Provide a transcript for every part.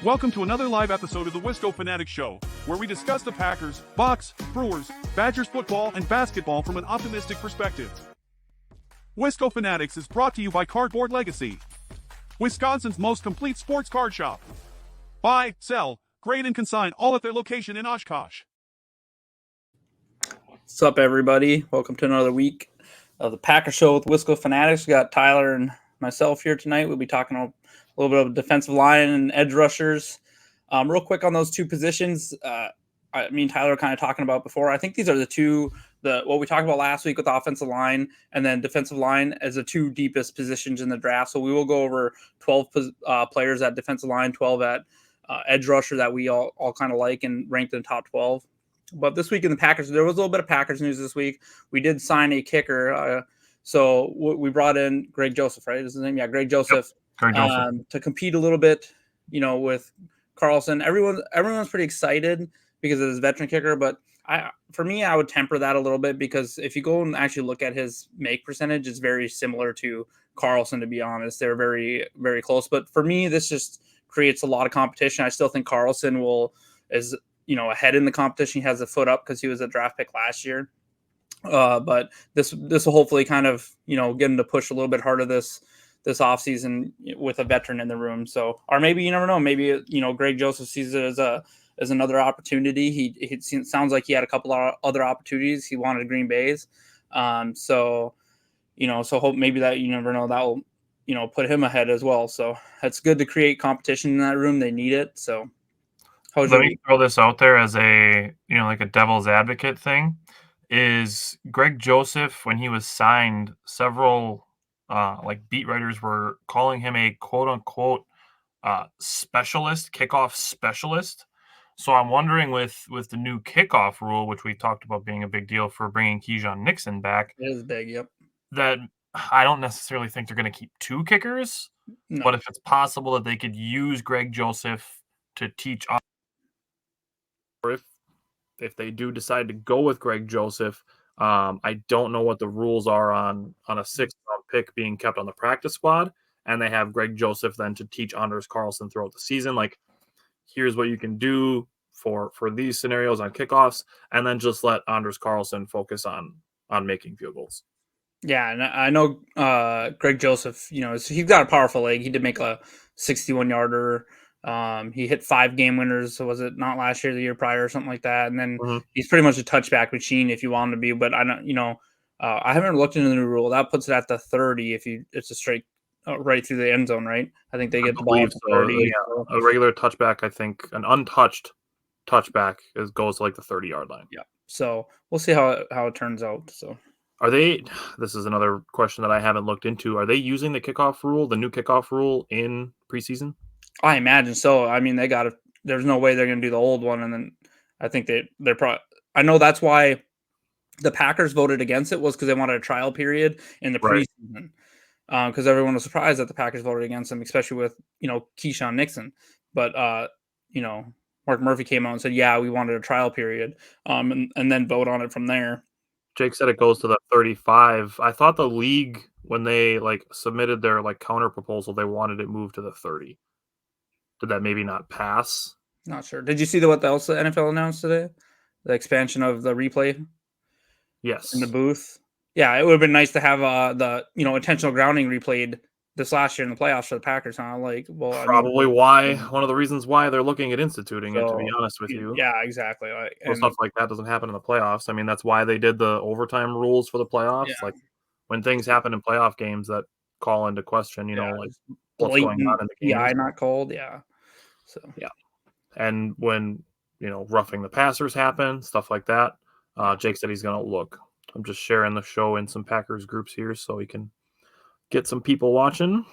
Welcome to another live episode of the Wisco Fanatics Show, where we discuss the Packers, Bucks, Brewers, Badgers football, and basketball from an optimistic perspective. Wisco Fanatics is brought to you by Cardboard Legacy, Wisconsin's most complete sports card shop. Buy, sell, grade, and consign all at their location in Oshkosh. What's up, everybody? Welcome to another week of the Packer Show with Wisco Fanatics. We got Tyler and myself here tonight. We'll be talking a little bit of defensive line and edge rushers. Real quick on those two positions, me and Tyler were kind of talking about before. I think these are what we talked about last week with the offensive line and then defensive line as the two deepest positions in the draft. So we will go over 12 players at defensive line, 12 at edge rusher that we all kind of like and ranked in the top 12. But this week in the Packers, there was a little bit of Packers news this week. We did sign a kicker. So we brought in Greg Joseph, right? Is his name? Yeah, Greg Joseph. Yep. To compete a little bit, with Carlson. Everyone's pretty excited because of his veteran kicker, but for me, I would temper that a little bit because if you go and actually look at his make percentage, it's very similar to Carlson, to be honest. They're very, very close. But for me, this just creates a lot of competition. I still think Carlson is ahead in the competition. He has a foot up because he was a draft pick last year. But this will hopefully kind of, get him to push a little bit harder this offseason with a veteran in the room. So, or maybe you never know. Maybe Greg Joseph sees it as another opportunity. It sounds like he had a couple of other opportunities. He wanted Green Bay's. So hope maybe that you never know that will put him ahead as well. So it's good to create competition in that room. They need it. So let me throw this out there as a like a devil's advocate thing. Is Greg Joseph, when he was signed, several beat writers were calling him a quote unquote specialist, kickoff specialist. So I'm wondering with the new kickoff rule, which we talked about being a big deal for bringing Keisean Nixon back. It is big, yep. That I don't necessarily think they're going to keep two kickers, but if it's possible that they could use Greg Joseph to teach, or if they do decide to go with Greg Joseph, I don't know what the rules are on a sixth-round pick being kept on the practice squad, and they have Greg Joseph then to teach Anders Carlson throughout the season. Like, here's what you can do for these scenarios on kickoffs, and then just let Anders Carlson focus on making field goals. Yeah, and I know Greg Joseph, he's got a powerful leg. He did make a 61-yarder. He hit 5 game winners. So was it not last year, the year prior, or something like that? And then he's pretty much a touchback machine if you want him to be. But I don't, I haven't looked into the new rule. That puts it at the 30 if it's a straight right through the end zone, right? I think they get the ball at the 30. Yeah. A regular touchback, I think, an untouched touchback goes to like the 30-yard line. Yeah. So we'll see how it turns out. So. This is another question that I haven't looked into. Are they using the kickoff rule, the new kickoff rule, in preseason? I imagine so. I mean, there's no way they're going to do the old one. And then I think they're probably, I know that's why the Packers voted against it, was because they wanted a trial period in the preseason. Because everyone was surprised that the Packers voted against them, especially with, Keisean Nixon. But, Mark Murphy came out and said, yeah, we wanted a trial period, and then vote on it from there. Jake said it goes to the 35. I thought the league, when they submitted their counter proposal, they wanted it moved to the 30. Did that maybe not pass? Not sure. Did you see what else the NFL announced today? The expansion of the replay? Yes. In the booth? Yeah, it would have been nice to have the intentional grounding replayed this last year in the playoffs for the Packers, huh? One of the reasons why they're looking at instituting it, to be honest with you. Yeah, exactly. Stuff like that doesn't happen in the playoffs. I mean, that's why they did the overtime rules for the playoffs. Yeah. When things happen in playoff games that call into question, what's going on in the game. Yeah, not called. Yeah. So yeah, and when roughing the passers happen, stuff like that. Jake said he's gonna look. I'm just sharing the show in some Packers groups here so we can get some people watching.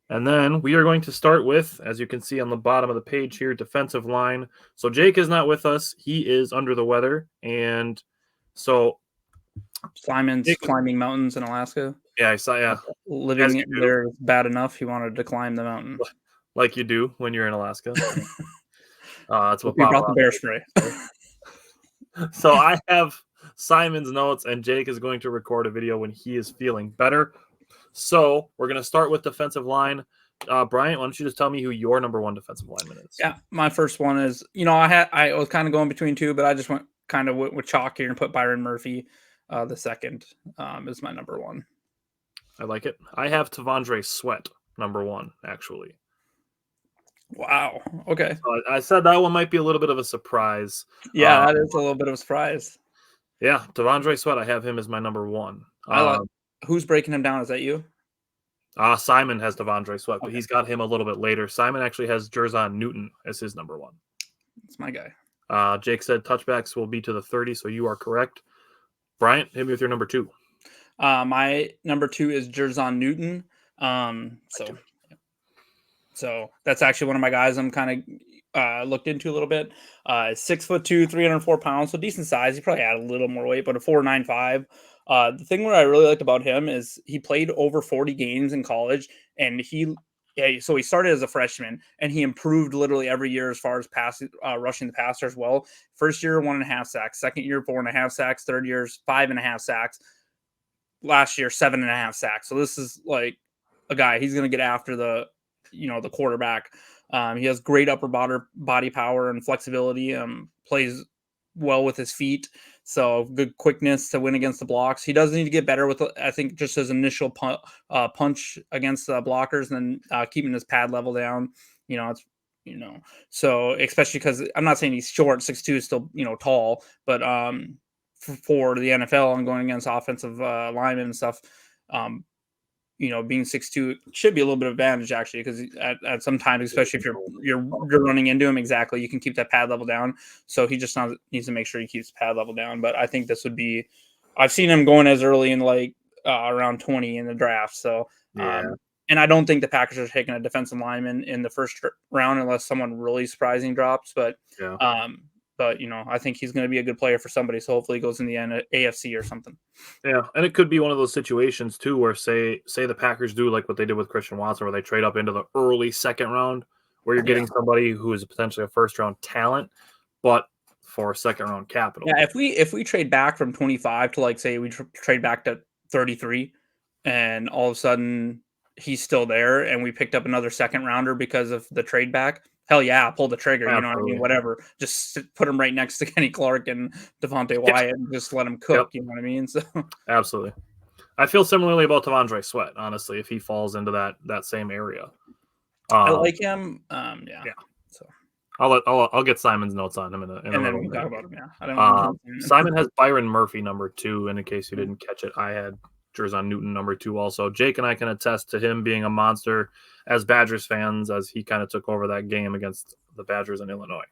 And then we are going to start with, as you can see on the bottom of the page here, defensive line. So Jake is not with us. He is under the weather. And so Simon's climbing mountains in Alaska. Yeah, I saw, yeah. Living there is bad enough. He wanted to climb the mountain. Like you do when you're in Alaska. That's what we brought the bear spray. So I have Simon's notes, and Jake is going to record a video when he is feeling better. So we're going to start with defensive line. Bryant, why don't you just tell me who your number one defensive lineman is? Yeah, my first one is, I was kind of going between two, but I just went with chalk here and put Byron Murphy. The second is my number one. I like it. I have T'Vondre Sweat, number one, actually. Wow. Okay. I said that one might be a little bit of a surprise. Yeah, that is a little bit of a surprise. Yeah, T'Vondre Sweat, I have him as my number one. Who's breaking him down? Is that you? Simon has T'Vondre Sweat, but he's got him a little bit later. Simon actually has Jerzon Newton as his number one. That's my guy. Jake said touchbacks will be to the 30, so you are correct. Bryant, hit me with your number two. My number two is Jerzon Newton. So that's actually one of my guys I'm kind of looked into a little bit. 6'2", 304 pounds, so decent size. He probably had a little more weight, but a 4.95. The thing where I really liked about him is he played over 40 games in college, and so he started as a freshman, and he improved literally every year as far as rushing the passer as well. First year, 1.5 sacks. Second year, 4.5 sacks. Third year, 5.5 sacks. Last year, 7.5 sacks. So this is like a guy. He's going to get after the quarterback. He has great upper body power and flexibility. Plays well with his feet. So good quickness to win against the blocks. He does need to get better with, I think, just his initial punch against the blockers, and then keeping his pad level down. So especially because I'm not saying he's short, 6'2" is still tall, but for the NFL and going against offensive linemen and stuff, being 6'2" should be a little bit of advantage actually, because at some times, especially if you're running into him, exactly, you can keep that pad level down. So he just needs to make sure he keeps the pad level down. But I think this would be, I've seen him going as early in around 20 in the draft. So and I don't think the Packers are taking a defensive lineman in the first round unless someone really surprising drops. But I think he's going to be a good player for somebody. So hopefully he goes in the AFC or something. Yeah, and it could be one of those situations too where say the Packers do like what they did with Christian Watson, where they trade up into the early second round, where you're getting somebody who is potentially a first round talent, but for a second round capital. Yeah, if we trade back from 25 to say we trade back to 33, and all of a sudden he's still there, and we picked up another second rounder because of the trade back. Hell yeah, I'll pull the trigger. Absolutely. You know what I mean? Whatever. Just put him right next to Kenny Clark and Devontae Wyatt and just let him cook. Yep. You know what I mean? So absolutely. I feel similarly about T'Vondre Sweat, honestly, if he falls into that same area. I like him. So I'll get Simon's notes on him in a and then we can talk about him. Yeah. Simon has Byron Murphy number 2. And in case you didn't catch it, I had Jerzon Newton number 2 also. Jake and I can attest to him being a monster as Badgers fans, as he kind of took over that game against the Badgers in Illinois.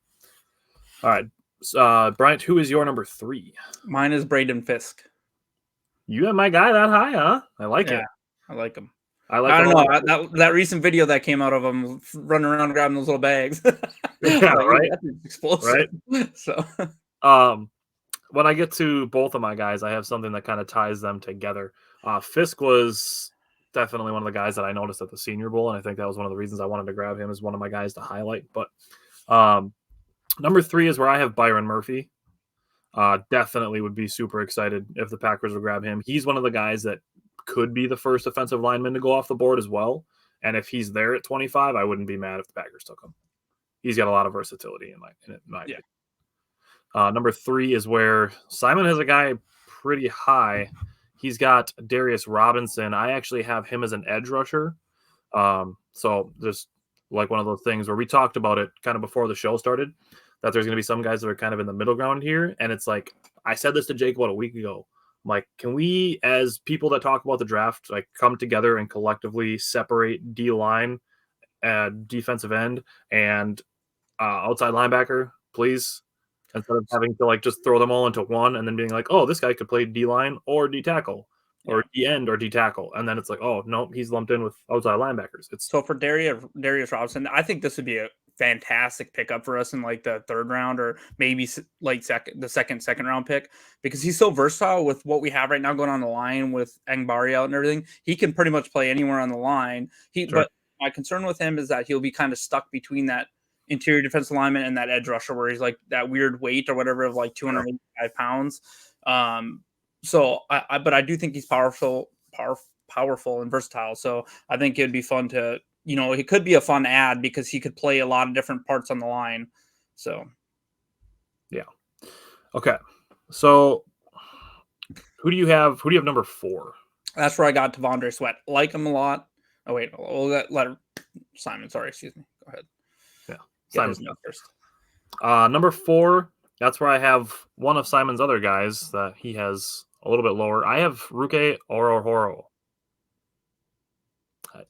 All right. Bryant, who is your number 3? Mine is Braden Fisk. You have my guy that high, huh? I like it. I like him. I don't know. That recent video that came out of him running around grabbing those little bags. Yeah, right. That's explosive. Right. So when I get to both of my guys, I have something that kind of ties them together. Fisk was definitely one of the guys that I noticed at the Senior Bowl, and I think that was one of the reasons I wanted to grab him as one of my guys to highlight. But number 3 is where I have Byron Murphy. Definitely would be super excited if the Packers would grab him. He's one of the guys that could be the first offensive lineman to go off the board as well. And if he's there at 25, I wouldn't be mad if the Packers took him. He's got a lot of versatility in my opinion. Number 3 is where Simon has a guy pretty high. He's got Darius Robinson. I actually have him as an edge rusher. So just like one of those things where we talked about it kind of before the show started, that there's going to be some guys that are kind of in the middle ground here. And it's like, I said this to Jake about a week ago. I'm like, can we, as people that talk about the draft, like come together and collectively separate D-line, defensive end, and outside linebacker, please? Instead of having to just throw them all into one and then being like, oh, this guy could play D-line or D-tackle or D-end or D-tackle. And then it's like, oh, no, he's lumped in with outside linebackers. So for Darius Robinson, I think this would be a fantastic pickup for us in the 3rd round, or maybe the second round pick, because he's so versatile with what we have right now going on the line with Engbari out and everything. He can pretty much play anywhere on the line. But my concern with him is that he'll be kind of stuck between that interior defensive lineman and that edge rusher, where he's that weird weight or whatever of 285 pounds. But I do think he's powerful and versatile. So I think it'd be fun to he could be a fun ad because he could play a lot of different parts on the line. So, yeah. Okay. So who do you have number 4? That's where I got T'Vondre Sweat. Like him a lot. Oh, wait. We'll let Simon. Sorry. Excuse me. Go ahead. Yeah. Simon's first. Number 4. That's where I have one of Simon's other guys that he has a little bit lower. I have Ruke Orohoro.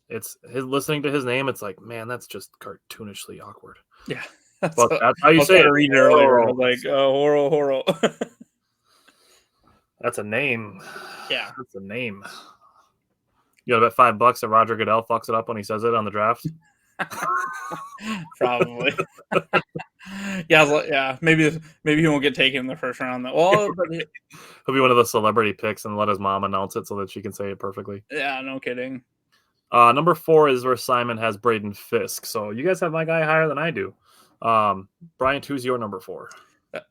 It's listening to his name. It's like, man, that's just cartoonishly awkward. Yeah. But that's how you say it. Reading earlier. Like, Horo. That's a name. Yeah. That's a name. You gotta bet $5 that Roger Goodell fucks it up when he says it on the draft. Probably. Yeah. Maybe he won't get taken in the first round. Well, but he'll be one of the celebrity picks and let his mom announce it so that she can say it perfectly. Yeah, no kidding. Number 4 is where Simon has Braden Fisk. So you guys have my guy higher than I do. Bryant, who's your number 4?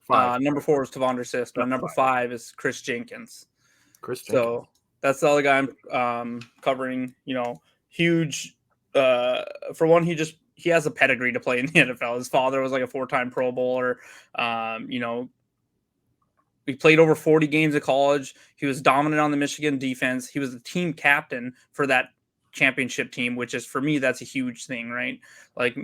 5. Number 4 is T'Vondre Sweat. My number 5 is Chris Jenkins. So that's the other guy I'm covering. Huge. For one, he has a pedigree to play in the NFL. His father was like a 4-time Pro Bowler. He played over 40 games at college. He was dominant on the Michigan defense. He was the team captain for that championship team, which is, for me, that's a huge thing, right? Like,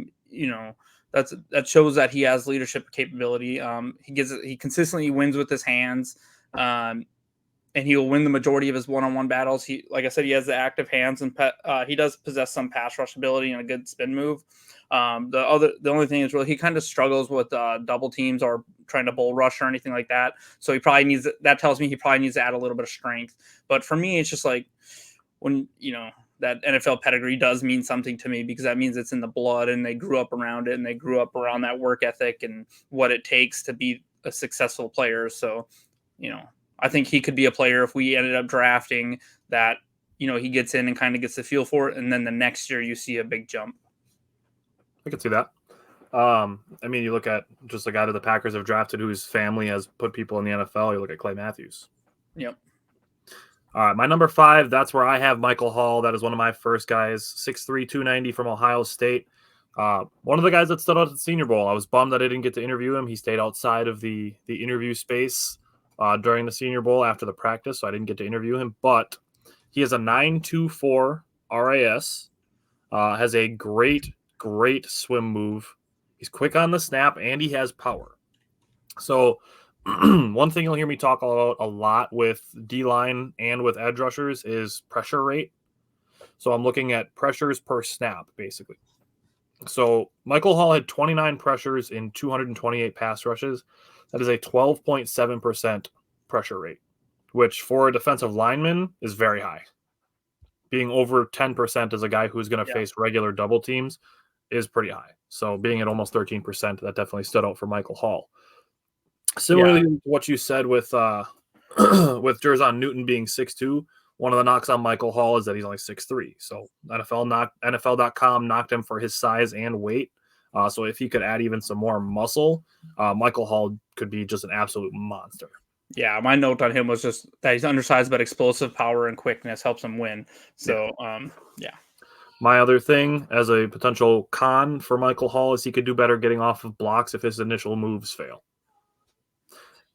that shows that he has leadership capability. He consistently wins with his hands, and he will win the majority of his one-on-one battles. Like I said, he has the active hands, and he does possess some pass rush ability and a good spin move. The only thing is, really, he kind of struggles with double teams or trying to bull rush or anything like that. So that tells me he probably needs to add a little bit of strength. But for me, it's just like when that NFL pedigree does mean something to me, because that means it's in the blood and they grew up around it and they grew up around that work ethic and what it takes to be a successful player. So, I think he could be a player if we ended up drafting that, he gets in and kind of gets the feel for it. And then the next year you see a big jump. I can see that. You look at just the guy that the Packers have drafted whose family has put people in the NFL. You look at Clay Matthews. Yep. All right, my number 5, that's where I have Michael Hall. That is one of my first guys, 6'3", 290 from Ohio State. One of the guys that stood out at the Senior Bowl. I was bummed that I didn't get to interview him. He stayed outside of the interview space during the Senior Bowl after the practice, so I didn't get to interview him. But he has a 9.24 RAS, has a great swim move. He's quick on the snap, and he has power. So one thing you'll hear me talk about a lot with D-line and with edge rushers is pressure rate. So I'm looking at pressures per snap, basically. So Michael Hall had 29 pressures in 228 pass rushes. That is a 12.7% pressure rate, which for a defensive lineman is very high. Being over 10% as a guy who's going to face regular double teams is pretty high. So being at almost 13%, that definitely stood out for Michael Hall. Similarly to what you said with with Jerzon Newton being 6'2", one of the knocks on Michael Hall is that he's only 6'3". So NFL.com knocked him for his size and weight. So if he could add even some more muscle, Michael Hall could be just an absolute monster. Yeah, my note on him was just that he's undersized, but explosive power and quickness helps him win. So, yeah. My other thing as a potential con for Michael Hall is he could do better getting off of blocks if his initial moves fail.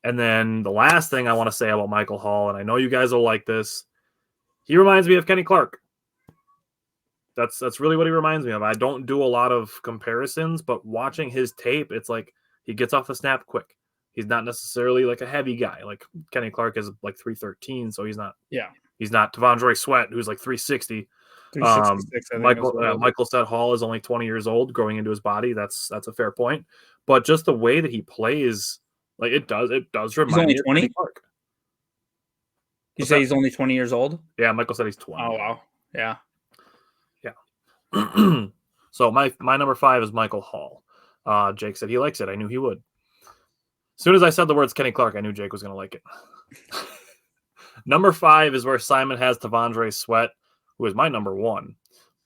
And then the last thing I want to say about Michael Hall, and I know you guys will like this, he reminds me of Kenny Clark. That's really what he reminds me of. I don't do a lot of comparisons, but watching his tape, it's like he gets off the snap quick. He's not necessarily like a heavy guy. Like Kenny Clark is like 313, so he's not. Yeah. He's not T'Vondre Sweat, who's like 360. 366. Michael said Hall is only 20 years old, growing into his body. That's a fair point. But just the way that he plays, like it does remind me of Kenny Clark. You say he's only 20 years old? Yeah, Michael said he's 20. Oh wow, yeah. So my number 5 is Michael Hall. Jake said he likes it. I knew he would. As soon as I said the words Kenny Clark, I knew Jake was going to like it. Number 5 is where Simon has T'Vondre Sweat, who is my number 1.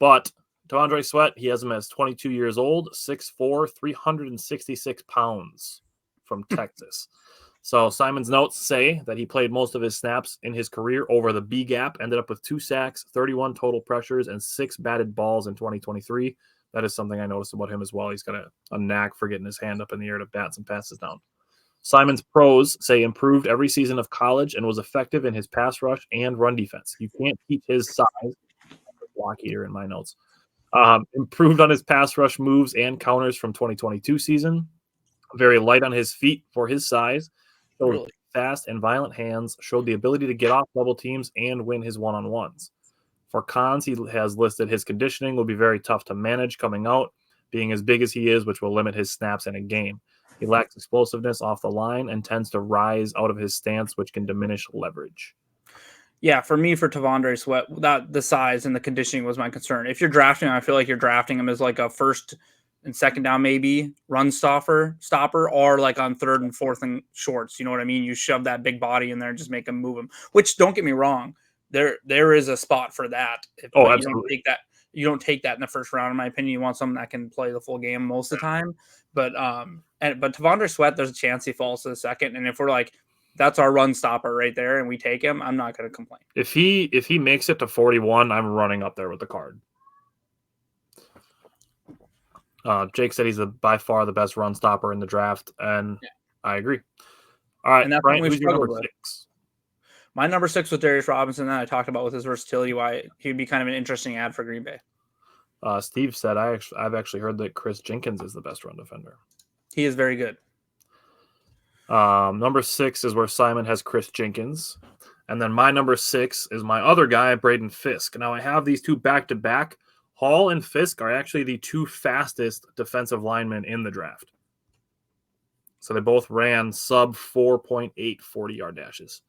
But T'Vondre Sweat, he has him as 22 years old, 6'4", 366 pounds from Texas. So Simon's notes say that he played most of his snaps in his career over the B gap, ended up with 2 sacks, 31 total pressures, and 6 batted balls in 2023. That is something I noticed about him as well. He's got a knack for getting his hand up in the air to bat some passes down. Simon's pros say improved every season of college and was effective in his pass rush and run defense. You can't teach his size. Block here in my notes. Improved on his pass rush moves and counters from 2022 season. Very light on his feet for his size. Really fast and violent hands. Showed the ability to get off double teams and win his one-on-ones. For cons, he has listed his conditioning will be very tough to manage coming out, being as big as he is, which will limit his snaps in a game. He lacks explosiveness off the line and tends to rise out of his stance, which can diminish leverage. Yeah, for me, for T'Vondre Sweat, that the size and the conditioning was my concern. If you're drafting him, I feel like you're drafting him as like a first and second down, maybe run stopper, or like on third and fourth and shorts. You know what I mean? You shove that big body in there and just make him move him. Which, don't get me wrong, there is a spot for that. Absolutely. You don't take that in the first round, in my opinion. You want someone that can play the full game most of the time. But T'Vondre Sweat, there's a chance he falls to the second. And if we're like, that's our run stopper right there, and we take him, I'm not going to complain. If he makes it to 41, I'm running up there with the card. Jake said he's by far the best run stopper in the draft, and I agree. All right, Brian, who's your number 6? My number 6 was Darius Robinson that I talked about with his versatility, why he'd be kind of an interesting ad for Green Bay. Steve said I've actually heard that Chris Jenkins is the best run defender. He is very good. Number 6 is where Simon has Chris Jenkins. And then my number 6 is my other guy, Braden Fisk. Now I have these two back-to-back. Hall and Fisk are actually the 2 fastest defensive linemen in the draft. So they both ran sub 4.8 40-yard dashes.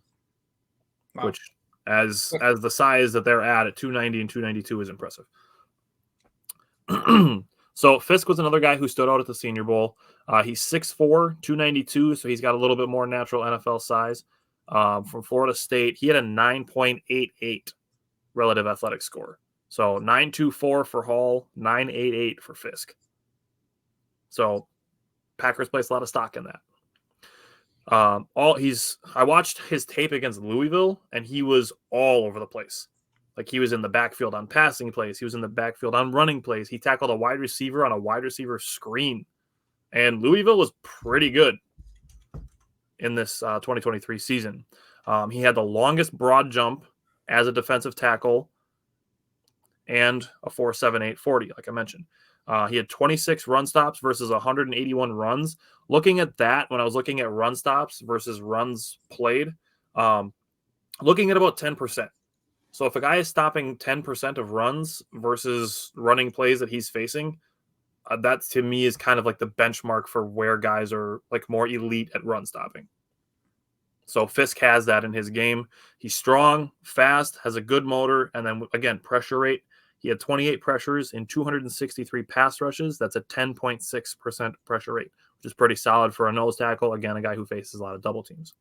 Wow. Which, as the size that they're at 290 and 292 is impressive. So Fisk was another guy who stood out at the Senior Bowl. He's 6'4", 292, so he's got a little bit more natural NFL size. From Florida State, he had a 9.88 relative athletic score. So 9.24 for Hall, 9.88 for Fisk. So Packers place a lot of stock in that. I watched his tape against Louisville, and he was all over the place. Like, he was in the backfield on passing plays. He was in the backfield on running plays. He tackled a wide receiver on a wide receiver screen. And Louisville was pretty good in this 2023 season. He had the longest broad jump as a defensive tackle and a 4.78 40, like I mentioned. He had 26 run stops versus 181 runs. Looking at that, when I was looking at run stops versus runs played, looking at about 10%. So if a guy is stopping 10% of runs versus running plays that he's facing, that to me is kind of like the benchmark for where guys are like more elite at run stopping. So Fisk has that in his game. He's strong, fast, has a good motor, and then again, pressure rate. He had 28 pressures in 263 pass rushes. That's a 10.6% pressure rate, which is pretty solid for a nose tackle. Again, a guy who faces a lot of double teams.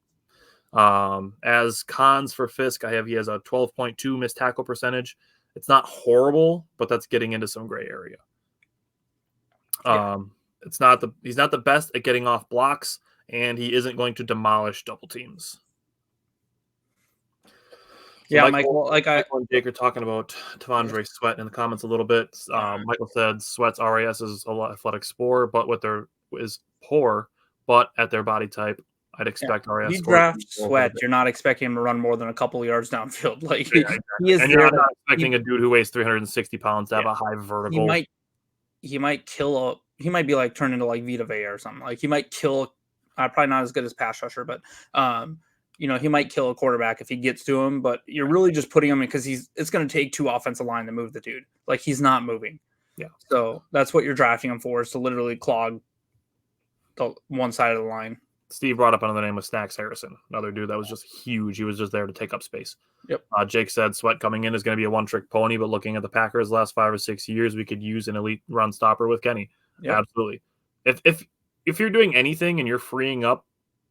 As cons for Fisk, he has a 12.2 missed tackle percentage. It's not horrible, but that's getting into some gray area. He's not the best at getting off blocks, and he isn't going to demolish double teams. So Michael and Jake are talking about T'Vondre Sweat in the comments a little bit. Michael said Sweat's RAS is a lot athletic score, but is poor, but at their body type, I'd expect RAS. You draft Sweat, you're not expecting him to run more than a couple of yards downfield. Exactly. He is. And you're not expecting a dude who weighs 360 pounds to have a high vertical. He might kill he might be like turned into like Vita Vea or something. Like, he might kill. Probably not as good as pass rusher, but he might kill a quarterback if he gets to him. But you're really just putting him in because it's going to take 2 offensive line to move the dude. Like, he's not moving. Yeah. So that's what you're drafting him for, is to literally clog the one side of the line. Steve brought up another name with Snacks Harrison, another dude that was just huge. He was just there to take up space. Yep. Jake said Sweat coming in is going to be a one-trick pony, but looking at the Packers' last 5 or 6 years, we could use an elite run stopper with Kenny. Yep. Absolutely. If you're doing anything and you're freeing up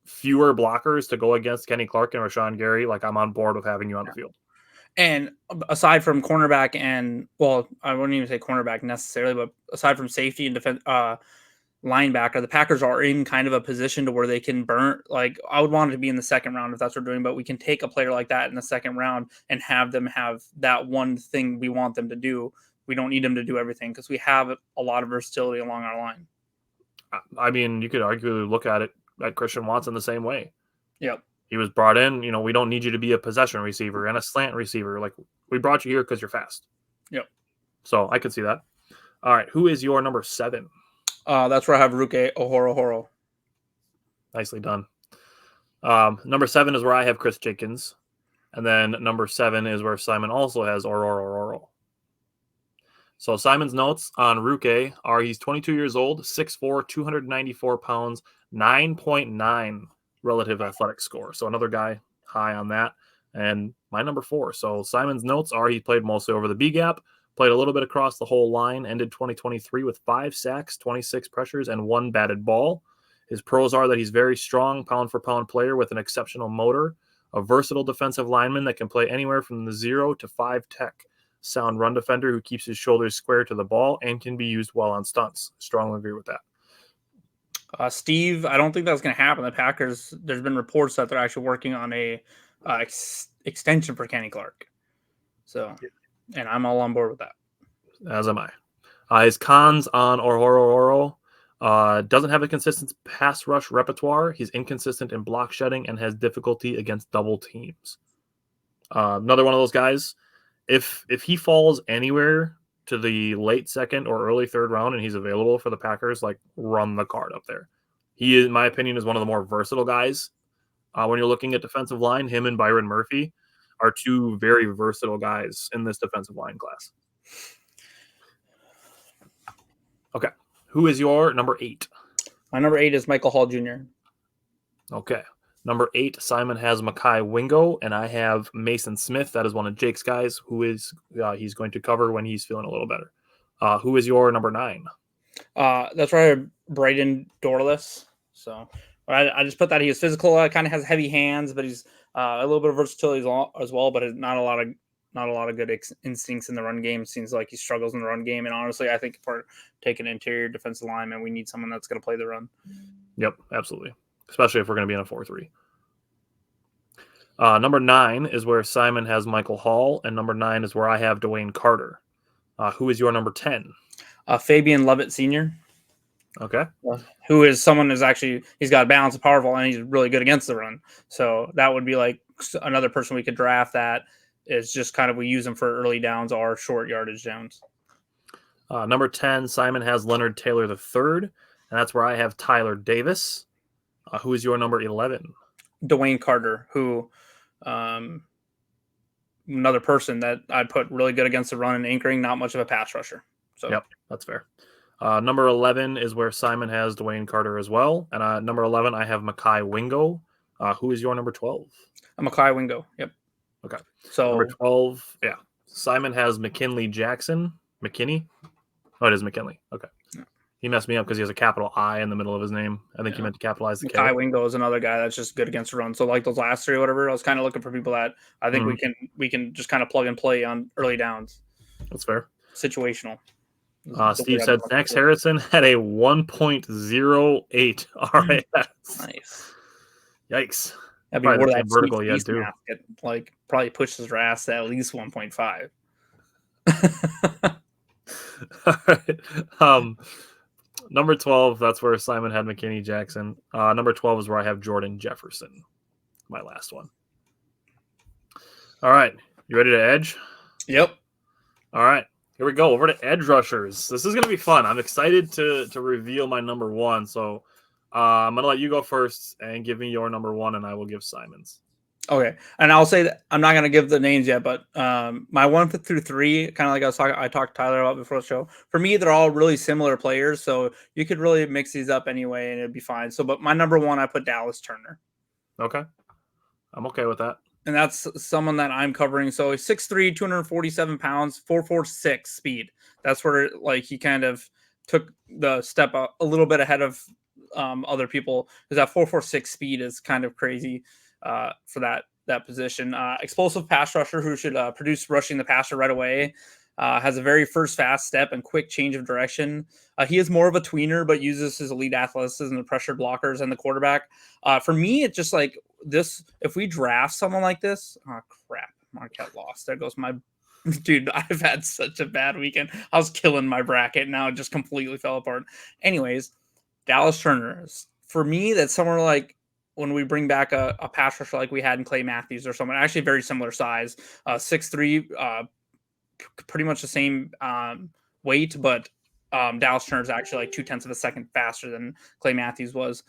fewer blockers to go against Kenny Clark and Rashawn Gary, like, I'm on board with having you on the field. And aside from cornerback I wouldn't even say cornerback necessarily, but aside from safety and defense, linebacker. The Packers are in kind of a position to where they can burn. Like, I would want it to be in the second round if that's what we're doing, but we can take a player like that in the second round and have them have that one thing we want them to do. We don't need them to do everything because we have a lot of versatility along our line. I mean, you could arguably look at it at Christian Watson the same way. Yep. He was brought in, we don't need you to be a possession receiver and a slant receiver. Like, we brought you here because you're fast. Yep. So I could see that. All right. Who is your number 7? That's where I have Ruke Ohoro. Nicely done. Number 7 is where I have Chris Jenkins. And then number 7 is where Simon also has Ororo. So Simon's notes on Ruke are he's 22 years old, 6'4", 294 pounds, 9.9 relative athletic score. So another guy high on that. And my number 4. So Simon's notes are he played mostly over the B gap, played a little bit across the whole line, ended 2023 with 5 sacks, 26 pressures, and 1 batted ball. His pros are that he's very strong, pound-for-pound player with an exceptional motor, a versatile defensive lineman that can play anywhere from the 0 to 5 tech, sound run defender who keeps his shoulders square to the ball and can be used well on stunts. Strongly agree with that. Steve, I don't think that's going to happen. The Packers, there's been reports that they're actually working on a extension for Kenny Clark. So, and I'm all on board with that. As am I. His cons on Ororo doesn't have a consistent pass rush repertoire. He's inconsistent in block shedding and has difficulty against double teams. Another one of those guys, if he falls anywhere to the late second or early third round and he's available for the Packers, like, run the card up there. He, in my opinion, is one of the more versatile guys. When you're looking at defensive line, him and Byron Murphy are 2 very versatile guys in this defensive line class. Okay. Who is your number 8? My number 8 is Michael Hall Jr. Okay. Number 8, Simon has Mekhi Wingo, and I have Mason Smith. That is one of Jake's guys who is he's going to cover when he's feeling a little better. Who is your number 9? That's right, Brayden Dorless. So I just put that he is physical, kind of has heavy hands, but he's a little bit of versatility as well, but not a lot of good instincts in the run game. Seems like he struggles in the run game, and honestly, I think if we're taking an interior defensive lineman, we need someone that's going to play the run. Yep, absolutely. Especially if we're going to be in a 4-3. Number 9 is where Simon has Michael Hall, and number 9 is where I have Dwayne Carter. Who is your number 10? Fabian Lovett Sr. Okay. Who is someone who's actually, he's got balance and powerful, and he's really good against the run. So that would be like another person we could draft that is just kind of, we use him for early downs or short yardage downs. Number 10, Simon has Leonard Taylor III, and that's where I have Tyler Davis. Who is your number 11? Dwayne Carter, who another person that I'd put really good against the run and anchoring, not much of a pass rusher. So yep, that's fair. Number 11 is where Simon has Dwayne Carter as well. And number 11, I have Mekhi Wingo. Who is your number 12? Mekhi Wingo. Yep. Okay. So number 12, yeah. Simon has McKinley Jackson. McKinney? Oh, it is McKinley. Okay. Yeah. He messed me up because he has a capital I in the middle of his name. I think he meant to capitalize the K. Mekhi Wingo is another guy that's just good against the run. So like those last 3 or whatever, I was kind of looking for people that I think we can just kind of plug and play on early downs. That's fair. Situational. Steve said Max Harrison had a 1.08 RAS. Nice. Yikes. That'd be more that vertical yet too. Like probably pushes RAS to at least 1.5. All right. Number 12, that's where Simon had McKinney Jackson. Number 12 is where I have Jordan Jefferson. My last one. All right. You ready to edge? Yep. All right. Here we go. Over to edge rushers. This is going to be fun. I'm excited to reveal my number 1. So I'm going to let you go first and give me your number 1, and I will give Simon's. Okay. And I'll say that I'm not going to give the names yet, but my 1 through 3, kind of like I talked to Tyler about before the show. For me, they're all really similar players, so you could really mix these up anyway, and it'd be fine. So, but my number 1, I put Dallas Turner. Okay. I'm okay with that. And that's someone that I'm covering. So he's 6'3", 247 pounds, 4.46 speed. That's where like he kind of took the step a little bit ahead of other people, because that 4.46 speed is kind of crazy for that position. Explosive pass rusher who should produce rushing the passer right away. Has a very first fast step and quick change of direction. He is more of a tweener, but uses his elite athleticism, the pressure blockers, and the quarterback. For me, it's just like this. If we draft someone like this, oh crap, Marquette lost. There goes my dude. I've had such a bad weekend. I was killing my bracket. Now it just completely fell apart. Anyways, Dallas Turner. For me, that's somewhere like when we bring back a pass rusher like we had in Clay Matthews or someone actually very similar size, 6'3", pretty much the same weight, but Dallas Turner is actually like 0.2 of a second faster than Clay Matthews was.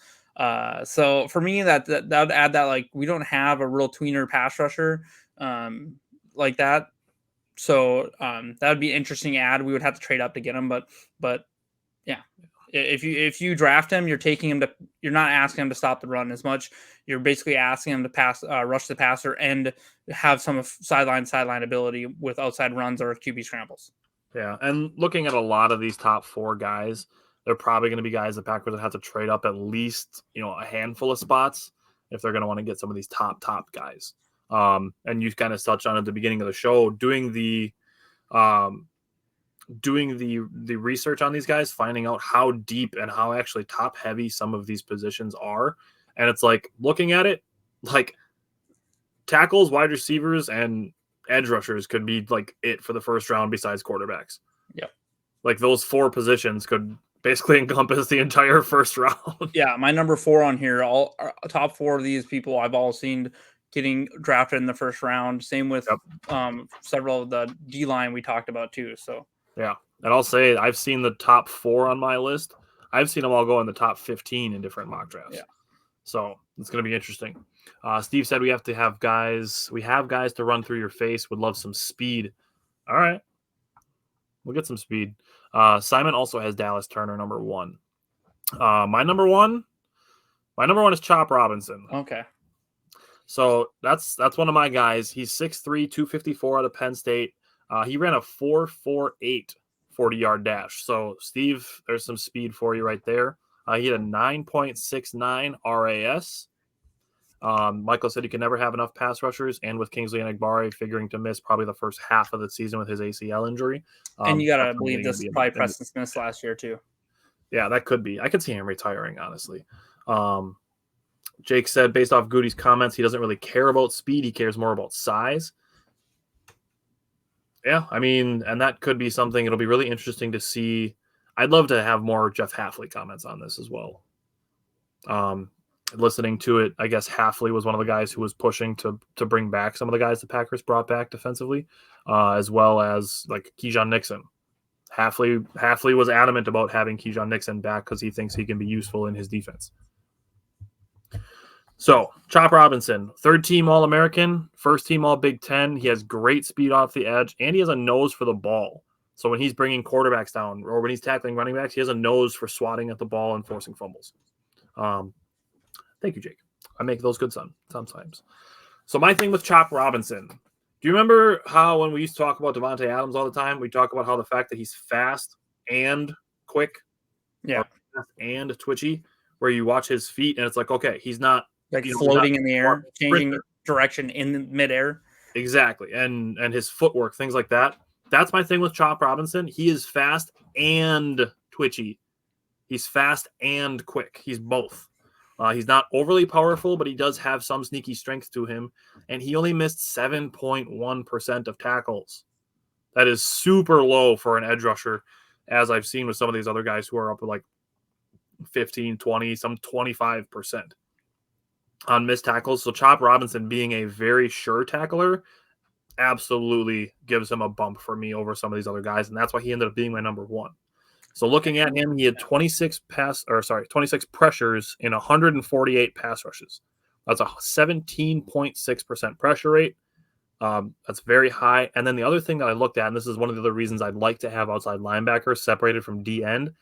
So for me, that would add that, like, we don't have a real tweener pass rusher like that. So that would be an interesting add. We would have to trade up to get him, but yeah, if you draft him, you're taking him to, you're not asking him to stop the run as much. You're basically asking him to pass, rush the passer, and have some sideline ability with outside runs or QB scrambles. Yeah, and looking at a lot of these top 4 guys, they're probably going to be guys the Packers would have to trade up at least, a handful of spots if they're going to want to get some of these top guys. And you kind of touched on at the beginning of the show, doing the research on these guys, finding out how deep and how actually top heavy some of these positions are. And it's like, looking at it, like tackles, wide receivers, and edge rushers could be like it for the first round besides quarterbacks. Yeah. Like those 4 positions could basically encompass the entire first round. Yeah. My number 4 on here, all top 4 of these people I've all seen getting drafted in the first round. Same with several of the D-line we talked about too. So yeah. And I'll say I've seen the top 4 on my list. I've seen them all go in the top 15 in different mock drafts. Yeah. So it's going to be interesting. Steve said we have guys to run through your face. Would love some speed. All right. We'll get some speed. Simon also has Dallas Turner number 1. My number one is Chop Robinson. Okay. So that's one of my guys. He's 6'3", 254 out of Penn State. He ran a 4.48 40-yard dash. So, Steve, there's some speed for you right there. He had a 9.69 RAS. Michael said he could never have enough pass rushers, and with Kingsley Enagbare figuring to miss probably the first half of the season with his ACL injury. And you got to believe this is probably Preston Smith last year too. Yeah, that could be. I could see him retiring, honestly. Jake said, based off Goody's comments, he doesn't really care about speed. He cares more about size. Yeah, I mean, and that could be something. It'll be really interesting to see. I'd love to have more Jeff Hafley comments on this as well. Listening to it, I guess Hafley was one of the guys who was pushing to bring back some of the guys the Packers brought back defensively, as well as like Keyshawn Nixon. Hafley was adamant about having Keyshawn Nixon back because he thinks he can be useful in his defense. So, Chop Robinson, 3rd-team All-American, 1st-team All-Big Ten. He has great speed off the edge, and he has a nose for the ball. So when he's bringing quarterbacks down or when he's tackling running backs, he has a nose for swatting at the ball and forcing fumbles. Thank you, Jake. I make those good sometimes. So my thing with Chop Robinson, do you remember how when we used to talk about Devontae Adams all the time, we talk about how the fact that he's fast and quick, and twitchy, where you watch his feet and it's like, okay, he's not like floating in the air, changing direction in midair. Exactly. And his footwork, things like that. That's my thing with Chop Robinson. He is fast and twitchy. He's fast and quick. He's both. He's not overly powerful, but he does have some sneaky strength to him. And he only missed 7.1% of tackles. That is super low for an edge rusher, as I've seen with some of these other guys who are up at like 15, 20, some 25% on missed tackles. So Chop Robinson being a very sure tackler absolutely gives him a bump for me over some of these other guys. And that's why he ended up being my number 1. So looking at him, he had 26 pressures in 148 pass rushes. That's a 17.6% pressure rate. That's very high. And then the other thing that I looked at, and this is one of the other reasons I'd like to have outside linebackers separated from D end,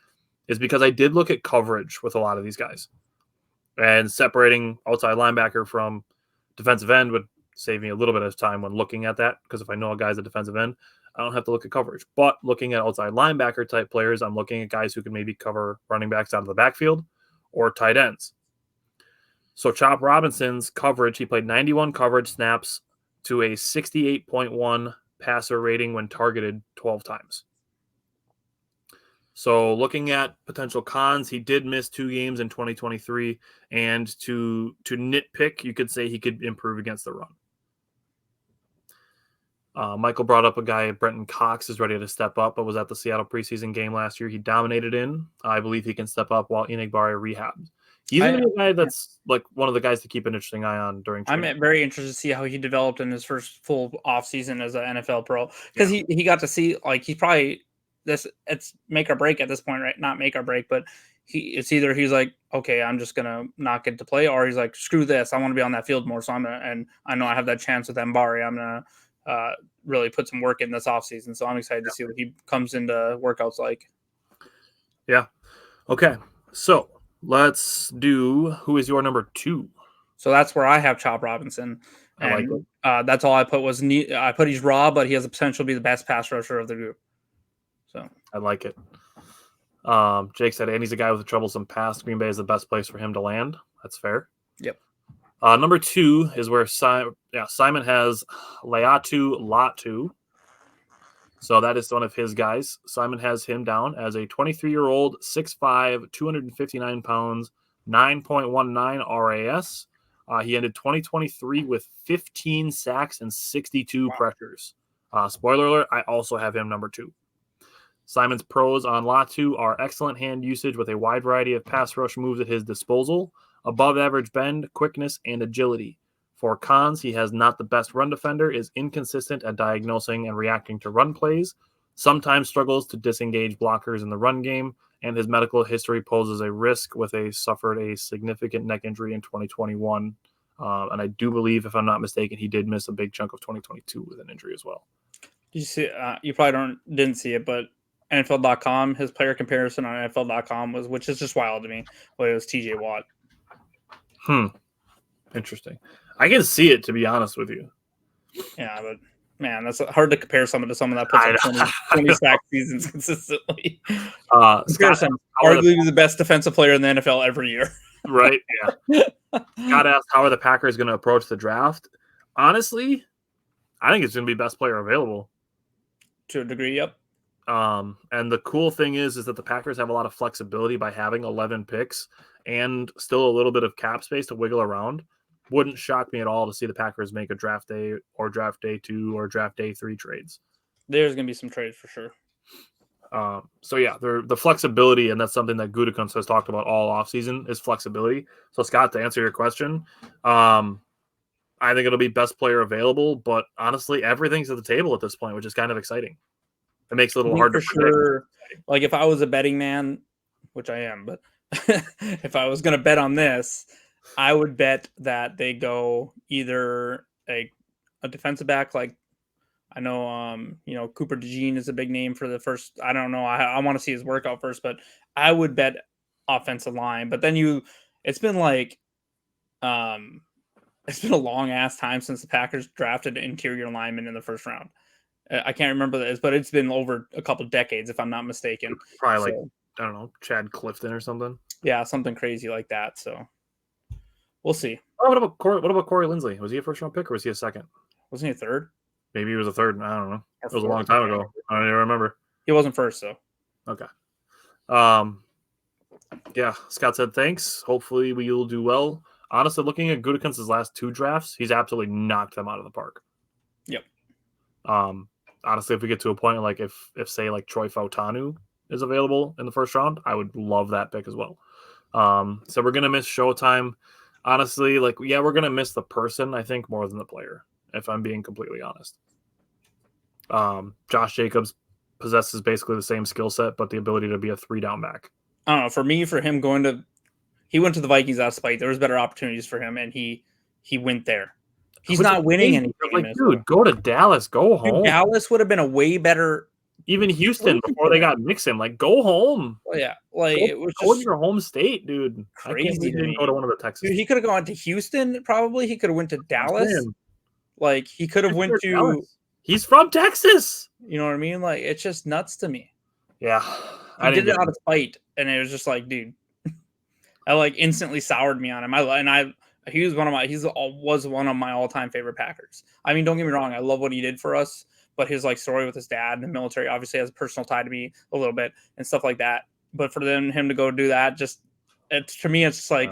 is because I did look at coverage with a lot of these guys. And separating outside linebacker from defensive end would save me a little bit of time when looking at that, because if I know a guy's a defensive end, I don't have to look at coverage. But looking at outside linebacker type players, I'm looking at guys who can maybe cover running backs out of the backfield or tight ends. So Chop Robinson's coverage, he played 91 coverage snaps to a 68.1 passer rating when targeted 12 times. So looking at potential cons, he did miss 2 games in 2023, and to nitpick, you could say he could improve against the run. Michael brought up a guy, Brenton Cox, is ready to step up, but was at the Seattle preseason game last year. He dominated in. I believe he can step up while Enagbare rehabs. He's going to be a guy that's like one of the guys to keep an interesting eye on during training. I'm very interested to see how he developed in his first full offseason as an NFL pro, because he got to see, like, he's probably it's make or break at this point, right? Not make or break, but it's either he's like, okay, I'm just gonna not get to play, or he's like, screw this, I want to be on that field more, so I'm gonna, and I know I have that chance with Mbari, I'm gonna really put some work in this offseason. So I'm excited to see what he comes into workouts like. Yeah. Okay. So let's do, who is your number 2? So that's where I have Chop Robinson. And I like it. That's all I put was I put he's raw, but he has the potential to be the best pass rusher of the group. So I like it. Jake said, and he's a guy with a troublesome pass. Green Bay is the best place for him to land. That's fair. Yep. Number 2 is where Simon has Laiatu Latu. So that is one of his guys. Simon has him down as a 23-year-old, 6'5", 259 pounds, 9.19 RAS. He ended 2023 with 15 sacks and 62 pressures. Spoiler alert, I also have him number 2. Simon's pros on Latu are excellent hand usage with a wide variety of pass rush moves at his disposal, above average bend, quickness, and agility. For cons, he has not the best run defender, is inconsistent at diagnosing and reacting to run plays, sometimes struggles to disengage blockers in the run game, and his medical history poses a risk with suffered a significant neck injury in 2021. And I do believe, if I'm not mistaken, he did miss a big chunk of 2022 with an injury as well. You see, you probably didn't see it, but NFL.com, his player comparison on NFL.com was, which is just wild to me, well, it was TJ Watt. Interesting. I can see it, to be honest with you. Yeah, but man, that's hard to compare someone to someone that puts up 20 sack seasons consistently. Comparison, arguably the best defensive player in the NFL every year. Right, yeah. Got to ask, how are the Packers going to approach the draft? Honestly, I think it's going to be best player available. To a degree, yep. And the cool thing is that the Packers have a lot of flexibility by having 11 picks and still a little bit of cap space to wiggle around. Wouldn't shock me at all to see the Packers make a draft day or draft day 2 or draft day 3 trades. There's going to be some trades for sure. So yeah, the flexibility, and that's something that Gutekunst has talked about all offseason, is flexibility. So Scott, to answer your question, I think it'll be best player available, but honestly, everything's at the table at this point, which is kind of exciting. It makes it a little hard to predict. Sure. Like if I was a betting man, which I am, but if I was going to bet on this, I would bet that they go either a defensive back, like I know, Cooper DeJean is a big name for the first. I don't know. I want to see his workout first, but I would bet offensive line. But then it's been like, it's been a long ass time since the Packers drafted an interior lineman in the first round. I can't remember this, but it's been over a couple of decades, if I'm not mistaken. Probably I don't know, Chad Clifton or something. Yeah, something crazy like that. So we'll see. Oh, what about Corey Linsley? Was he a first round pick or was he a second? Wasn't he a third? Maybe he was a third. I don't know. It was a long time ago. I don't even remember. He wasn't first, though. Okay. Yeah, Scott said thanks. Hopefully we'll do well. Honestly, looking at Gutekunst's last 2 drafts, he's absolutely knocked them out of the park. Yep. Honestly, if we get to a point like if say like Troy Fautanu is available in the first round, I would love that pick as well. So we're gonna miss Showtime. Honestly, we're gonna miss the person, I think, more than the player, if I'm being completely honest. Josh Jacobs possesses basically the same skill set, but the ability to be a 3-down back. I don't know. For him he went to the Vikings out of spite. There was better opportunities for him, and he went there. He's not winning anything. Dude, go to Dallas. Go home. Dallas would have been a way better. Even Houston before they got Mixon. Go home. Well, yeah, it was go to your home state, dude. Crazy. He didn't go to one of the Texas. Dude, he could have gone to Houston. Probably he could have went to Dallas. He could have went to. Dallas. He's from Texas. You know what I mean? It's just nuts to me. Yeah, I did it out of spite, and it was just like, dude, I instantly soured me on him. He was one of my all-time favorite Packers. I mean, don't get me wrong, I love what he did for us, but his like story with his dad in the military obviously has a personal tie to me a little bit and stuff like that. But for him to go do that, just to me, it's just like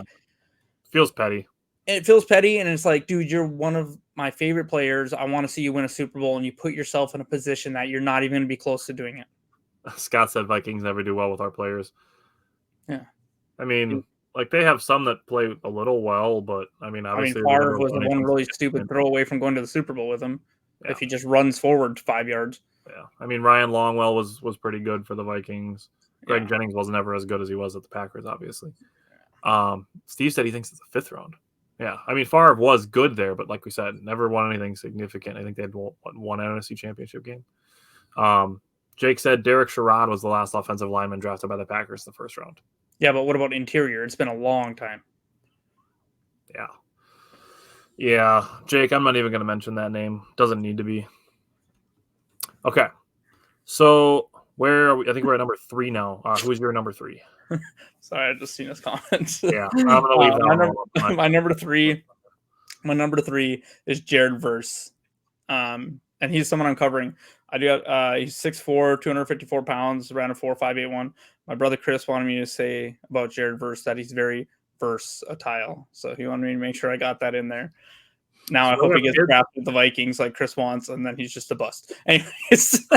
feels petty. It feels petty, and it's like, dude, you're one of my favorite players. I want to see you win a Super Bowl, and you put yourself in a position that you're not even going to be close to doing it. Scott said Vikings never do well with our players. Yeah. I mean, like they have some that play a little well, but I mean, obviously, Favre was the one really stupid throw away from going to the Super Bowl with him. Yeah. If he just runs forward 5 yards. Yeah. I mean, Ryan Longwell was pretty good for the Vikings. Greg Jennings wasn't ever as good as he was at the Packers, obviously. Steve said he thinks it's a 5th round. Yeah, I mean, Favre was good there, but like we said, never won anything significant. I think they had one NFC championship game. Jake said Derek Sherrod was the last offensive lineman drafted by the Packers in the 1st round. Yeah, but what about interior? It's been a long time. Yeah, Jake, I'm not even going to mention that name. Doesn't need to be. Okay, so where are we? I think we're at number 3 now. Who's your number 3? Sorry, I just seen his comments. Yeah, I'm gonna leave that my number 3. My number 3 is Jared Verse, and he's someone I'm covering. I do. He's 6'4", 254 pounds, around a 4.581. My brother Chris wanted me to say about Jared Verse that he's very versatile, so he wanted me to make sure I got that in there. Now I hope he gets drafted with the Vikings like Chris wants, and then he's just a bust. Anyways.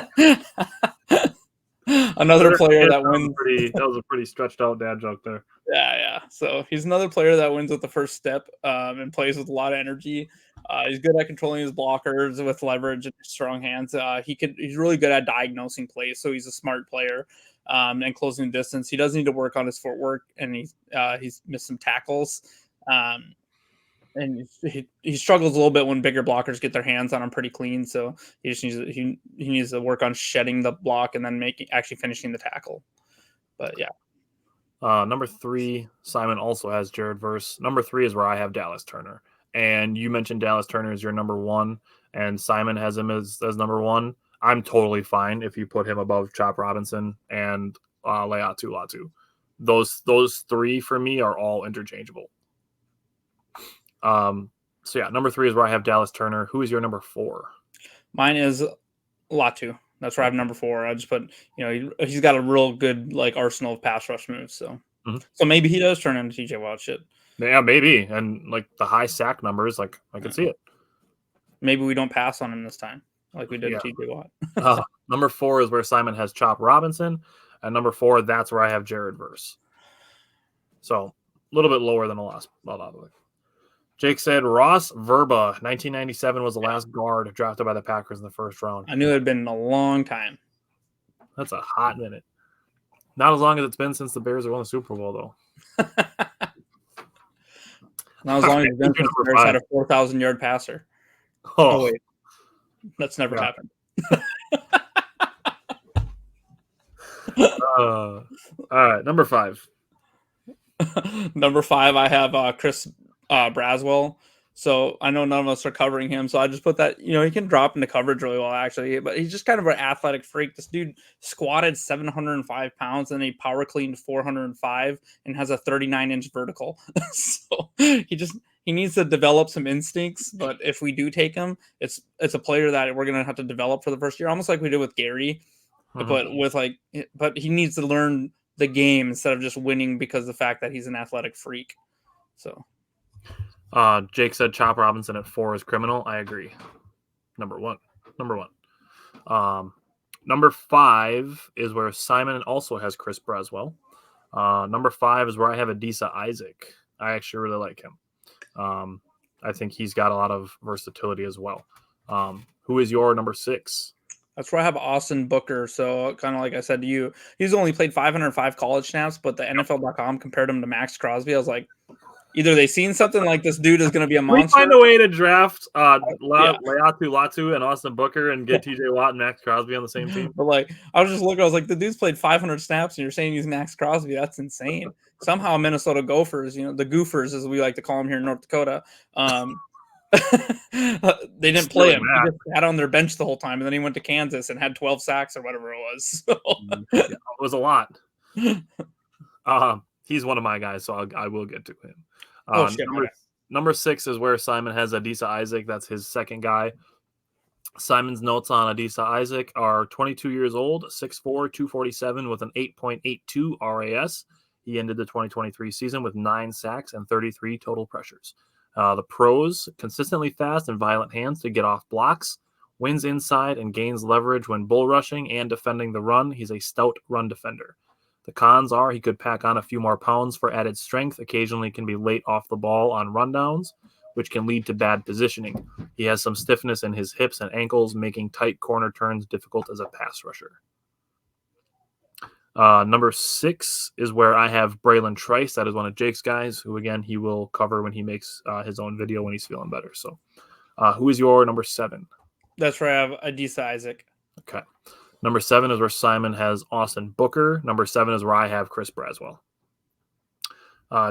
Another player that wins. That was a pretty stretched out dad joke there. Yeah. So he's another player that wins with the first step and plays with a lot of energy. He's good at controlling his blockers with leverage and strong hands. He's really good at diagnosing plays, so he's a smart player and closing distance. He does need to work on his footwork, and he's missed some tackles. And he struggles a little bit when bigger blockers get their hands on him pretty clean. So he just needs to work on shedding the block and then actually finishing the tackle. But yeah. Number 3, Simon also has Jared Verse. Number 3 is where I have Dallas Turner. And you mentioned Dallas Turner as your number 1, and Simon has him as number 1. I'm totally fine if you put him above Chop Robinson and Laiatu Latu. Those 3 for me are all interchangeable. So yeah, number 3 is where I have Dallas Turner. Who is your number 4? Mine is Latu. That's where I have number 4. I just put, he's got a real good like arsenal of pass rush moves. So, So maybe he does turn into TJ Watt shit. Yeah, maybe. And like the high sack numbers, like I can see it. Maybe we don't pass on him this time, like we did with TJ Watt. Number 4 is where Simon has Chop Robinson, and number 4, that's where I have Jared Verse. So a little bit lower than the last lot of it. Jake said Ross Verba, 1997 was the last guard drafted by the Packers in the 1st round. I knew it had been a long time. That's a hot minute. Not as long as it's been since the Bears have won the Super Bowl, though. Not as long as it's been since the Bears had a 4,000-yard passer. Oh, wait. That's never happened. All right, number 5. Number 5, I have Chris Braswell. So I know none of us are covering him. So I just put that, he can drop into coverage really well, actually. But he's just kind of an athletic freak. This dude squatted 705 pounds and he power cleaned 405 and has a 39-inch vertical. So he needs to develop some instincts. But if we do take him, it's a player that we're going to have to develop for the first year, almost like we did with Gary. But he needs to learn the game instead of just winning because of the fact that he's an athletic freak. So. Jake said Chop Robinson at 4 is criminal. I agree. Number one. Number 5 is where Simon also has Chris Braswell. Number 5 is where I have Adisa Isaac. I actually really like him. I think he's got a lot of versatility as well. Who is your number 6? That's where I have Austin Booker. So kind of like I said to you, he's only played 505 college snaps, but the NFL.com compared him to Max Crosby. I was like, either they seen something like this dude is going to be a monster. We find a way to draft Laiatu Latu and Austin Booker and get TJ Watt and Max Crosby on the same team. But like, I was just looking, I was like, the dude's played 500 snaps and you're saying he's Max Crosby. That's insane. Somehow Minnesota Gophers, the Gophers, as we like to call them here in North Dakota, they didn't play him. He just sat on their bench the whole time, and then he went to Kansas and had 12 sacks or whatever it was. So. Yeah, it was a lot. He's one of my guys, so I will get to him. Number 6 is where Simon has Adisa Isaac. That's his second guy. Simon's notes on Adisa Isaac are 22 years old, 6'4", 247 with an 8.82 RAS. He ended the 2023 season with 9 sacks and 33 total pressures. The pros, consistently fast and violent hands to get off blocks, wins inside and gains leverage when bull rushing and defending the run. He's a stout run defender. The cons are he could pack on a few more pounds for added strength, occasionally can be late off the ball on rundowns, which can lead to bad positioning. He has some stiffness in his hips and ankles, making tight corner turns difficult as a pass rusher. Number 6 is where I have Braylon Trice. That is one of Jake's guys, who, again, he will cover when he makes his own video when he's feeling better. So who is your number 7? That's where I have Adisa Isaac. Okay. Number 7 is where Simon has Austin Booker. Number 7 is where I have Chris Braswell.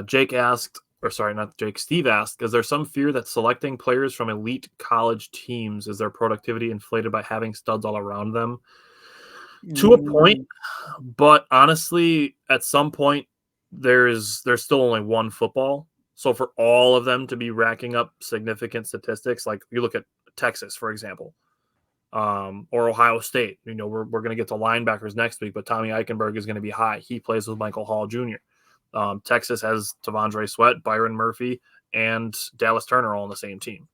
Steve asked, is there some fear that selecting players from elite college teams is their productivity inflated by having studs all around them? To a point, but honestly, at some point, there's still only one football. So for all of them to be racking up significant statistics, like you look at Texas, for example, or Ohio State, we're going to get to linebackers next week, but Tommy Eichenberg is going to be high. He plays with Michael Hall Jr. Texas has Tavondre Sweat, Byron Murphy, and Dallas Turner all on the same team.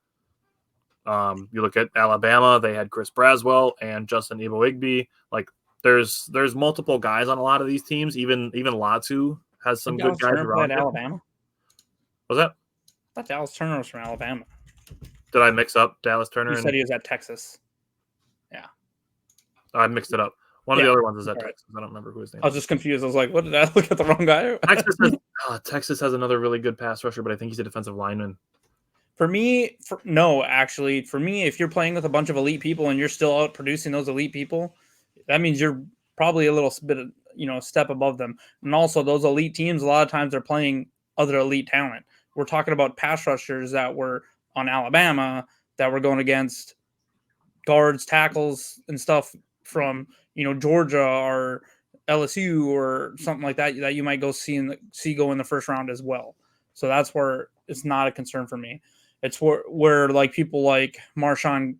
You look at Alabama, they had Chris Braswell and Justin Igby. Like there's multiple guys on a lot of these teams. Even Latu has some good guys around. Alabama. Was that? I thought Dallas Turner was from Alabama. Did I mix up Dallas Turner? You said he was at Texas. Yeah. I mixed it up. One of the other ones is at Texas. I don't remember who his name is. I was just confused. I was like, what, did I look at the wrong guy? Texas has another really good pass rusher, but I think he's a defensive lineman. For me, if you're playing with a bunch of elite people and you're still out producing those elite people, that means you're probably a little bit of, step above them. And also those elite teams, a lot of times they're playing other elite talent. We're talking about pass rushers that were on Alabama that were going against guards, tackles, and stuff from, Georgia or LSU or something like that you might go see go in the first round as well. So that's where it's not a concern for me. It's where like people like Marshawn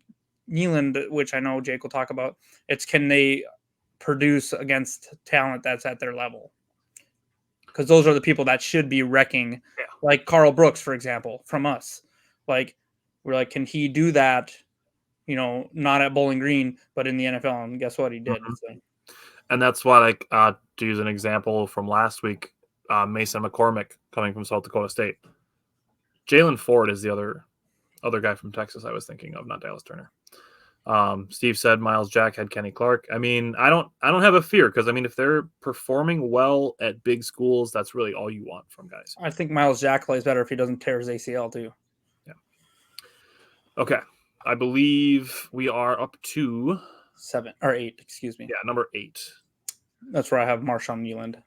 Nealand, which I know Jake will talk about, it's can they produce against talent that's at their level? Because those are the people that should be wrecking, like Carl Brooks, for example, from us. Like, we're like, can he do that, not at Bowling Green, but in the NFL? And guess what? He did. Mm-hmm. So. And that's why, to use an example from last week, Mason McCormick coming from South Dakota State. Jalen Ford is the other guy from Texas I was thinking of, not Dallas Turner. Steve said Miles Jack had Kenny Clark. I mean, I don't have a fear because, if they're performing well at big schools, that's really all you want from guys. I think Miles Jack plays better if he doesn't tear his ACL too. Yeah. Okay. I believe we are up to 7 or 8, excuse me. Yeah, number 8. That's where I have Marshawn Nealand.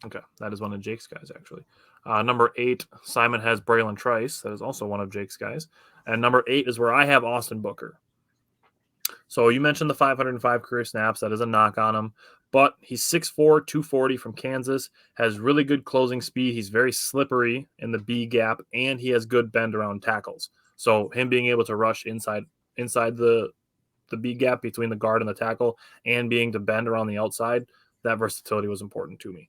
Okay. That is one of Jake's guys, actually. Number 8, Simon has Braylon Trice. That is also one of Jake's guys. And number 8 is where I have Austin Booker. So you mentioned the 505 career snaps. That is a knock on him. But he's 6'4", 240 from Kansas, has really good closing speed. He's very slippery in the B gap, and he has good bend around tackles. So him being able to rush inside the B gap between the guard and the tackle and being to bend around the outside, that versatility was important to me.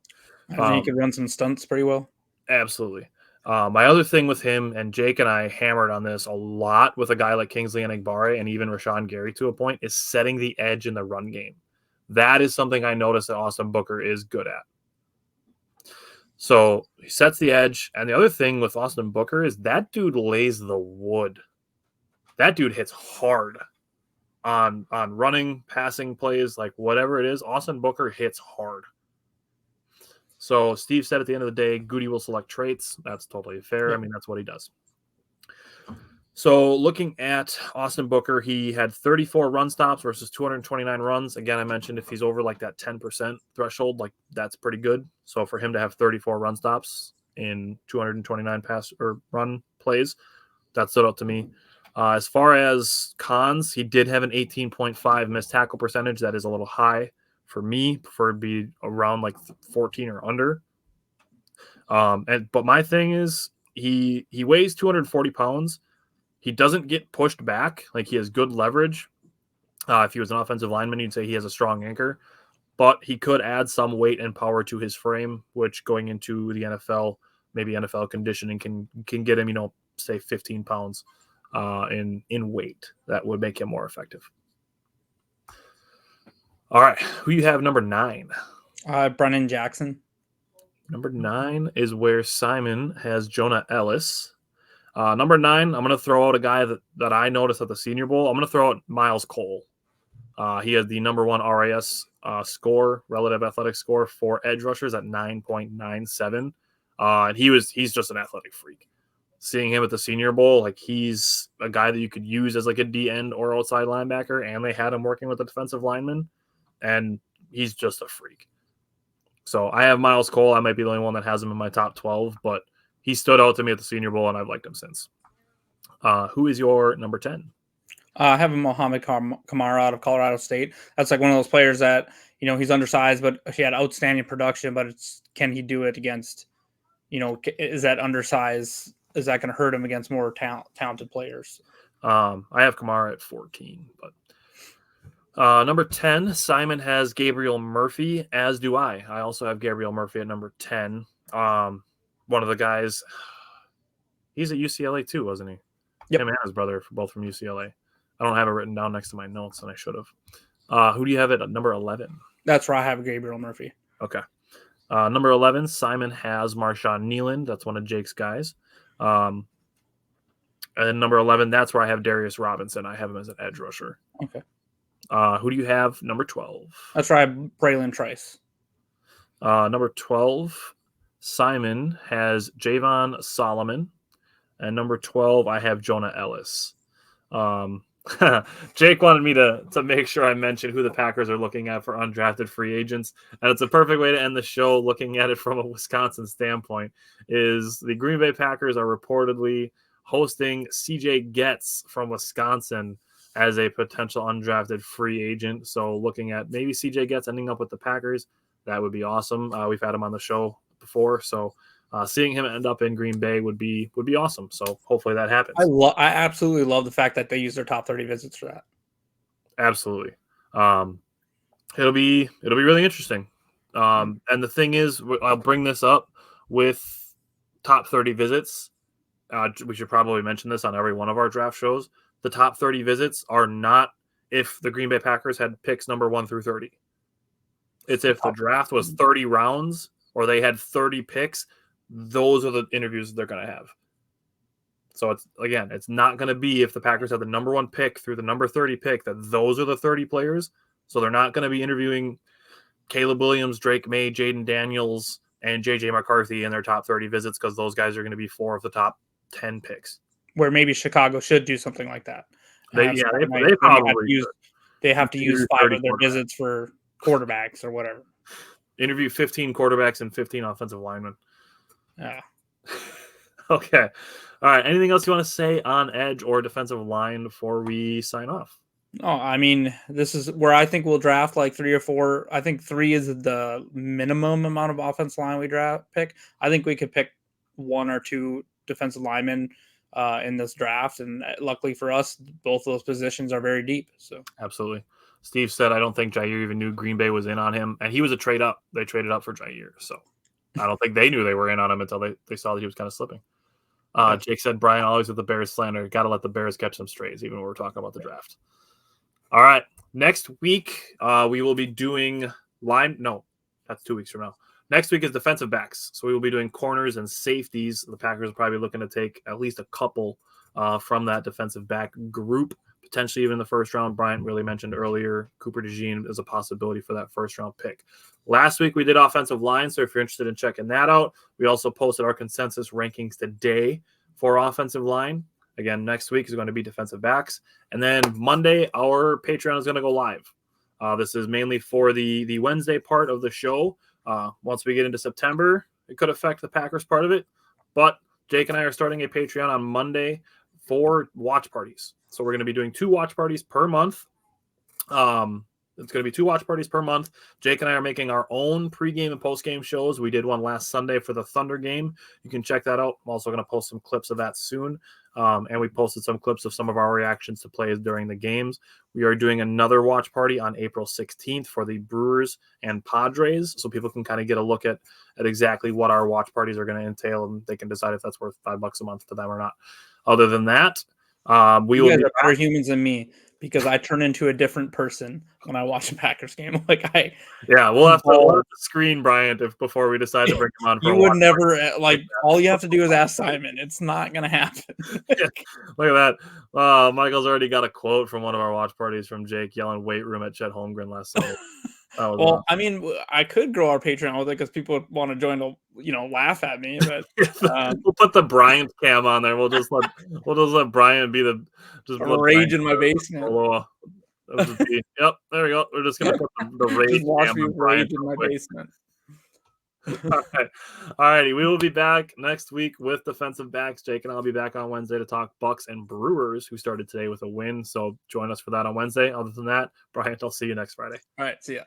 I think he could run some stunts pretty well. Absolutely. My other thing with him, and Jake and I hammered on this a lot with a guy like Kingsley Enagbare and even Rashawn Gary to a point, is setting the edge in the run game. That is something I noticed that Austin Booker is good at. So he sets the edge. And the other thing with Austin Booker is that dude lays the wood. That dude hits hard on running, passing plays, like whatever it is. Austin Booker hits hard. So Steve said at the end of the day, Goody will select traits. That's totally fair. Yeah. That's what he does. So looking at Austin Booker, he had 34 run stops versus 229 runs. Again, I mentioned if he's over like that 10% threshold, like that's pretty good. So for him to have 34 run stops in 229 pass or run plays, that stood out to me. As far as cons, he did have an 18.5 missed tackle percentage. That is a little high for me. Prefer to be around like 14 or under. But my thing is he weighs 240 pounds. He doesn't get pushed back. Like he has good leverage. If he was an offensive lineman, you'd say he has a strong anchor, but he could add some weight and power to his frame, which going into the NFL, maybe NFL conditioning can get him, say 15 pounds in weight. That would make him more effective. All right, who you have number 9? Brennan Jackson. Number 9 is where Simon has Jonah Ellis. Number 9, I'm going to throw out a guy that I noticed at the Senior Bowl. I'm going to throw out Miles Cole. He has the number 1 RAS score, relative athletic score for edge rushers at 9.97. And he's just an athletic freak. Seeing him at the Senior Bowl, like he's a guy that you could use as like a D end or outside linebacker, and they had him working with the defensive lineman, and he's just a freak. So I have Miles Cole. I might be the only one that has him in my top 12, but he stood out to me at the Senior Bowl, and I've liked him since. Who is your number 10? I have a Mohamed Kamara out of Colorado State. That's like one of those players that, he's undersized, but he had outstanding production, but can he do it against, is that undersized? Is that going to hurt him against more talented players? I have Kamara at 14, but number 10, Simon has Gabriel Murphy, as do I. I also have Gabriel Murphy at number 10. One of the guys, he's at UCLA too, wasn't he? Yep. Him and his brother, both from UCLA. I don't have it written down next to my notes, and I should have. Who do you have at number 11? That's where I have Gabriel Murphy. Okay. Number 11, Simon has Marshawn Nealand. That's one of Jake's guys. And then number 11, that's where I have Darius Robinson. I have him as an edge rusher. Okay. Who do you have? Number 12. That's where I have Braylon Trice. Number 12, Simon has Javon Solomon. And number 12, I have Jonah Ellis. Jake wanted me to make sure I mention who the Packers are looking at for undrafted free agents. And it's a perfect way to end the show looking at it from a Wisconsin standpoint. Is the Green Bay Packers are reportedly hosting CJ Getz from Wisconsin as a potential undrafted free agent. So looking at maybe CJ Getz ending up with the Packers, that would be awesome. We've had him on the show before, so seeing him end up in Green Bay would be awesome. So hopefully that happens. I absolutely love the fact that they use their top 30 visits for that. Absolutely. It'll be really interesting. And the thing is, I'll bring this up with top 30 visits. We should probably mention this on every one of our draft shows. The top 30 visits are not if the Green Bay Packers had picks number 1 through 30. It's if the draft was 30 rounds or they had 30 picks. Those are the interviews that they're going to have. So it's not going to be if the Packers have the number 1 pick through the number 30 pick that those are the 30 players. So they're not going to be interviewing Caleb Williams, Drake May, Jaden Daniels, and JJ McCarthy in their top 30 visits because those guys are going to be 4 of the top 10 picks. Where maybe Chicago should do something like that. They probably have to use 5 of their visits for quarterbacks or whatever. Interview 15 quarterbacks and 15 offensive linemen. Yeah. Okay. All right. Anything else you want to say on edge or defensive line before we sign off? Oh, I mean, this is where I think we'll draft like 3 or 4. I think 3 is the minimum amount of offensive line we pick. I think we could pick 1 or 2 defensive linemen in this draft, and luckily for us, both of those positions are very deep. So absolutely. Steve said, I don't think Jair even knew Green Bay was in on him, and he was a trade up. They traded up for Jair, so I don't think they knew they were in on him until they saw that he was kind of slipping. Jake said, Brian always with the Bears slander. Got to let the Bears catch some strays, even when we're talking about the draft. All right. Next week, we will be doing line. No, that's 2 weeks from now. Next week is defensive backs. So we will be doing corners and safeties. The Packers are probably looking to take at least a couple from that defensive back group, potentially even the first round. Bryant really mentioned earlier, Cooper DeJean is a possibility for that first round pick. Last week we did offensive line, so if you're interested in checking that out, we also posted our consensus rankings today for offensive line. Again, next week is going to be defensive backs. And then Monday, our Patreon is going to go live. This is mainly for the Wednesday part of the show. Once we get into September, it could affect the Packers part of it. But Jake and I are starting a Patreon on Monday for watch parties. So we're going to be doing 2 watch parties per month. It's going to be 2 watch parties per month. Jake and I are making our own pregame and postgame shows. We did one last Sunday for the Thunder game. You can check that out. I'm also going to post some clips of that soon. And we posted some clips of some of our reactions to plays during the games. We are doing another watch party on April 16th for the Brewers and Padres, so people can kind of get a look at exactly what our watch parties are going to entail, and they can decide if that's worth $5 a month to them or not. Other than that, we will be better humans than me, because I turn into a different person when I watch a Packers game. We'll have to screen Bryant before we decide to bring him on. You would never all you have to do is ask Simon. It's not gonna happen. Look at that. Michael's already got a quote from one of our watch parties from Jake yelling "weight room" at Chet Holmgren last Sunday. Well, I mean, I could grow our Patreon with it because people want to join to, laugh at me. But we'll put the Bryant cam on there. We'll just let Bryant be the rage in my basement. Yep, there we go. We're just gonna put the rage cam on Bryant in my basement. All righty. We will be back next week with defensive backs. Jake and I'll be back on Wednesday to talk Bucks and Brewers, who started today with a win. So join us for that on Wednesday. Other than that, Bryant, I'll see you next Friday. All right. See ya.